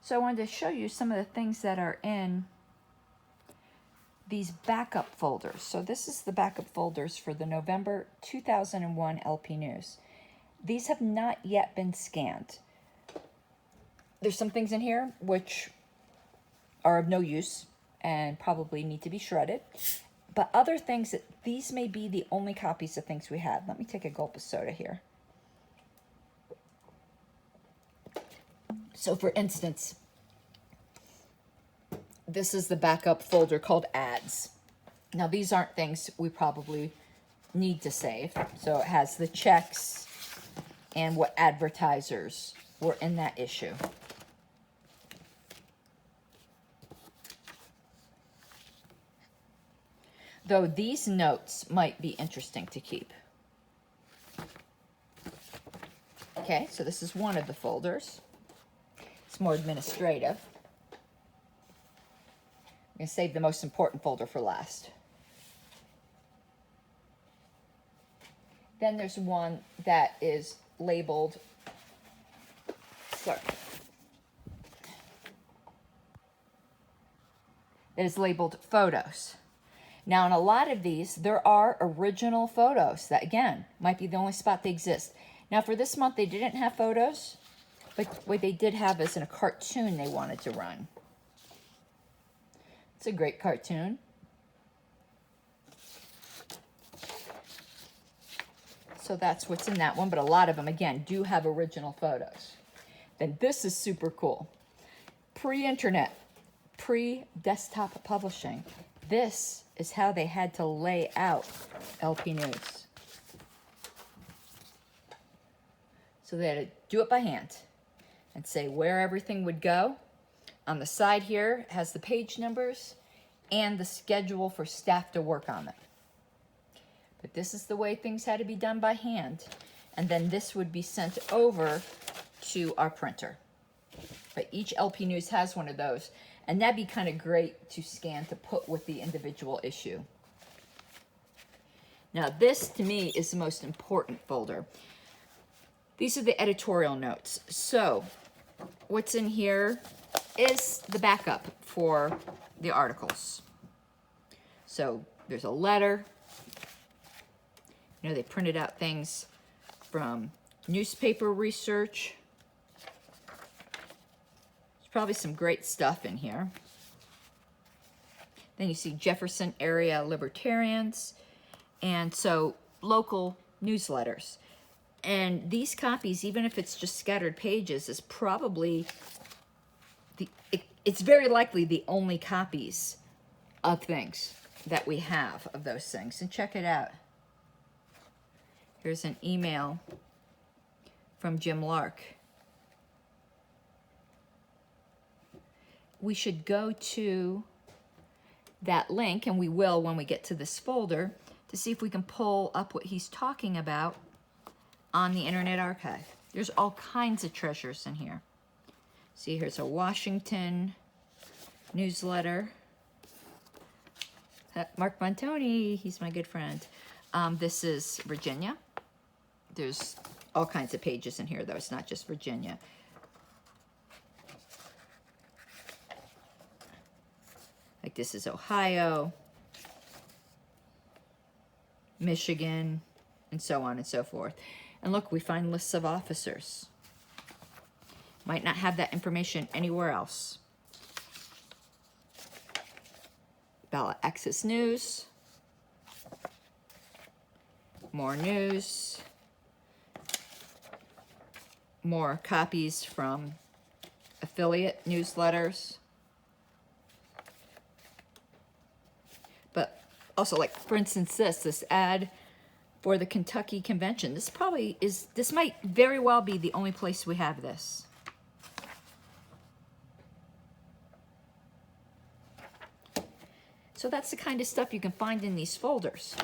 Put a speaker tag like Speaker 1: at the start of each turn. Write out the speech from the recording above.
Speaker 1: So I wanted to show you some of the things that are in these backup folders. So this is the backup folders for the November 2001 LP News. These have not yet been scanned. There's some things in here which are of no use and probably need to be shredded. But other things, these may be the only copies of things we have. Let me take a gulp of soda here. So for instance, this is the backup folder called ads. Now these aren't things we probably need to save. So it has the checks and what advertisers were in that issue. Though these notes might be interesting to keep. Okay, so this is one of the folders. It's more administrative. I'm going to save the most important folder for last. Then there's one that is labeled, sorry, that is labeled photos. Now, in a lot of these, there are original photos that, again, might be the only spot they exist. Now, for this month, they didn't have photos, but what they did have is in a cartoon they wanted to run. It's a great cartoon. So that's what's in that one, but a lot of them, again, do have original photos. Then this is super cool. Pre-internet, pre-desktop publishing. This is how they had to lay out LP News. So they had to do it by hand and say where everything would go. On the side here has the page numbers and the schedule for staff to work on them. But this is the way things had to be done by hand. And then this would be sent over to our printer. But each LP News has one of those. And that'd be kind of great to scan to put with the individual issue. Now this, to me, is the most important folder. These are the editorial notes. So what's in here is the backup for the articles. So there's a letter. You know, they printed out things from newspaper research. Probably some great stuff in here. Then you see Jefferson area Libertarians, and so local newsletters. And these copies, even if it's just scattered pages, is probably it's very likely the only copies of things that we have of those things. And check it out. Here's an email from Jim Lark. We should go to that link, and we will when we get to this folder, to see if we can pull up what he's talking about on the Internet Archive. There's all kinds of treasures in here. See, here's a Washington newsletter. Mark Montoni, he's my good friend. This is Virginia. There's all kinds of pages in here, though. It's not just Virginia. Like this is Ohio, Michigan, and so on and so forth. And look, we find lists of officers. Might not have that information anywhere else. Ballot Access News. More news. More copies from affiliate newsletters. But also, like, for instance, this ad for the Kentucky Convention. This might very well be the only place we have this. So that's the kind of stuff you can find in these folders.